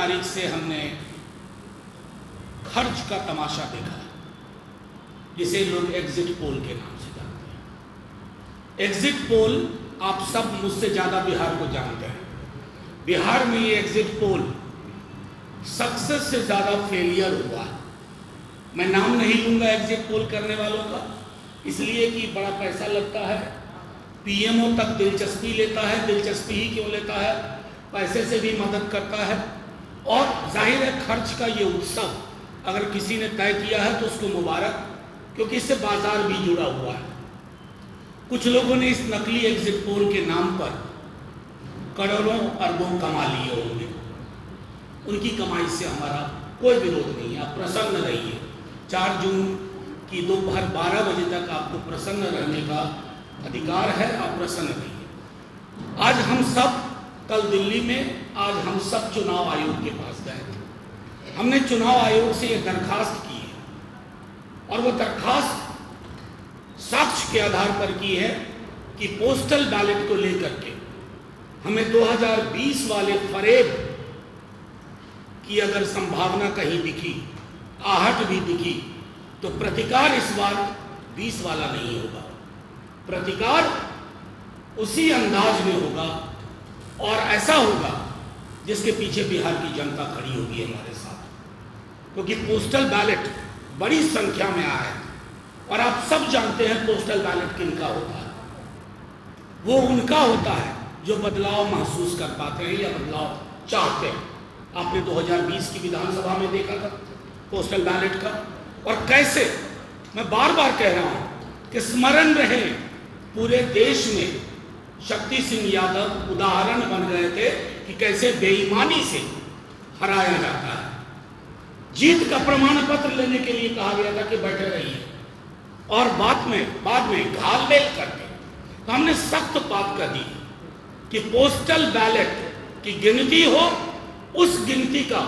तारीख से हमने खर्च का तमाशा देखा, जिसे लोग एग्जिट पोल के नाम से जानते हैं। एग्जिट पोल आप सब मुझसे ज़्यादा बिहार को जानते हैं। बिहार में ये एग्जिट पोल सक्सेस से ज़्यादा फेलियर हुआ है। मैं नाम नहीं लूँगा एग्जिट पोल करने वालों का, इसलिए कि बड़ा पैसा लगता है, पीएमओ तक दिलचस्पी लेता है। दिलचस्पी ही क्यों लेता है, पैसे से भी मदद करता है। और जाहिर है खर्च का ये उत्सव अगर किसी ने तय किया है तो उसको मुबारक, क्योंकि इससे बाजार भी जुड़ा हुआ है। कुछ लोगों ने इस नकली एग्जिट पोल के नाम पर करोड़ों अरबों कमा लिए होंगे। उनकी कमाई से हमारा कोई विरोध नहीं है, आप प्रसन्न रहिए। 4 जून की दोपहर 12 बजे तक आपको प्रसन्न रहने का अधिकार है, आप प्रसन्न रहिए। आज हम सब, कल दिल्ली में, आज हम सब चुनाव आयोग के पास गए थे। हमने चुनाव आयोग से ये दरखास्त की है और वो दरखास्त साक्ष्य के आधार पर की है कि पोस्टल बैलेट को लेकर के हमें 2020 वाले फरेब की अगर संभावना कहीं दिखी, आहट भी दिखी, तो प्रतिकार इस बार 20 वाला नहीं होगा। प्रतिकार उसी अंदाज में होगा और ऐसा होगा जिसके पीछे बिहार की जनता खड़ी होगी हमारे साथ, क्योंकि पोस्टल बैलेट बड़ी संख्या में आया है। और आप सब जानते हैं पोस्टल बैलेट किनका होता है। वो उनका होता है जो बदलाव महसूस कर पाते हैं या बदलाव चाहते हैं। आपने 2020 की विधानसभा में देखा था पोस्टल बैलेट का, और कैसे, मैं बार बार कह रहा हूं कि स्मरण रहे, पूरे देश में शक्ति सिंह यादव उदाहरण बन गए थे कि कैसे बेईमानी से हराया जाता है। जीत का प्रमाण पत्र लेने के लिए कहा गया था कि बैठे रहिए, और बाद में घालमेल करके तो हमने सख्त बात कर दी कि पोस्टल बैलेट की गिनती हो, उस गिनती का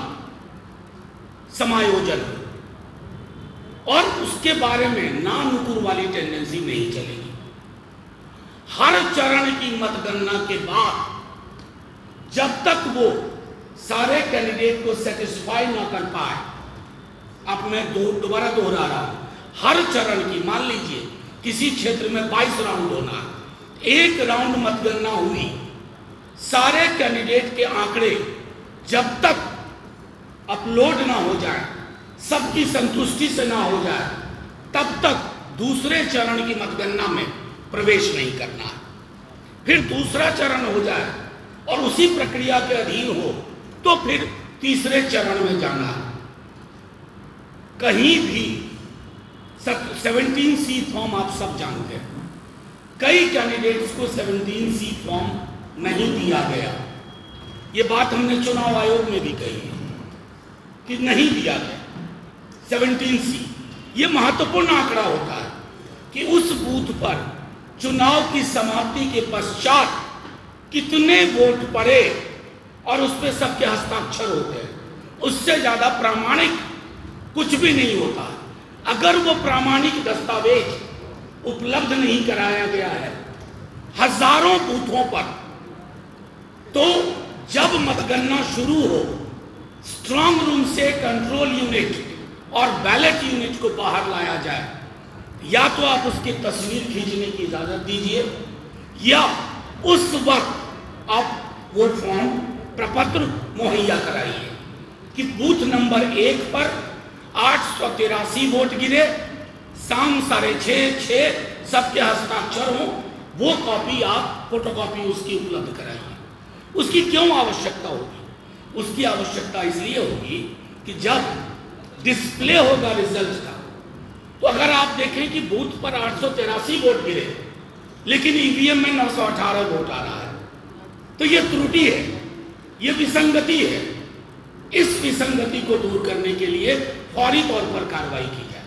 समायोजन हो, और उसके बारे में नानुकुर वाली टेंडेंसी नहीं चलेगी। हर चरण की मतगणना के बाद जब तक वो सारे कैंडिडेट को सेटिस्फाई ना कर पाए, अब मैं दोबारा दोहरा रहा हूं, हर चरण की, मान लीजिए किसी क्षेत्र में 22 राउंड होना है, एक राउंड मतगणना हुई, सारे कैंडिडेट के आंकड़े जब तक अपलोड ना हो जाए, सबकी संतुष्टि से ना हो जाए, तब तक दूसरे चरण की मतगणना में प्रवेश नहीं करना है। फिर दूसरा चरण हो जाए और उसी प्रक्रिया के अधीन हो तो फिर तीसरे चरण में जाना है। कहीं भी 17C फॉर्म आप सब जानते हैं, कई कैंडिडेट्स को 17C फॉर्म नहीं दिया गया। ये बात हमने चुनाव आयोग में भी कही है कि नहीं दिया गया 17C। ये महत्वपूर्ण आंकड़ा होता है कि उस बूथ पर चुनाव की समाप्ति के पश्चात कितने वोट पड़े और उस पर सबके हस्ताक्षर होते हैं। उससे ज्यादा प्रामाणिक कुछ भी नहीं होता। अगर वो प्रामाणिक दस्तावेज उपलब्ध नहीं कराया गया है हजारों बूथों पर, तो जब मतगणना शुरू हो, स्ट्रांग रूम से कंट्रोल यूनिट और बैलेट यूनिट को बाहर लाया जाए, या तो आप उसकी तस्वीर खींचने की इजाजत दीजिए, या उस वक्त आप वो फॉर्म प्रपत्र मुहैया कराइए कि बूथ नंबर 1 पर 883 वोट गिरे, शाम 6:30 सबके हस्ताक्षर हो, वो कॉपी आप फोटोकॉपी उसकी उपलब्ध कराइए। उसकी क्यों आवश्यकता होगी? उसकी आवश्यकता इसलिए होगी कि जब डिस्प्ले होगा रिजल्ट का, तो अगर आप देखें कि बूथ पर 883 वोट गिरे लेकिन ईवीएम में 918 वोट आ रहा है, तो ये त्रुटि है, ये विसंगति है। इस विसंगति को दूर करने के लिए फौरी तौर पर कार्रवाई की जाए।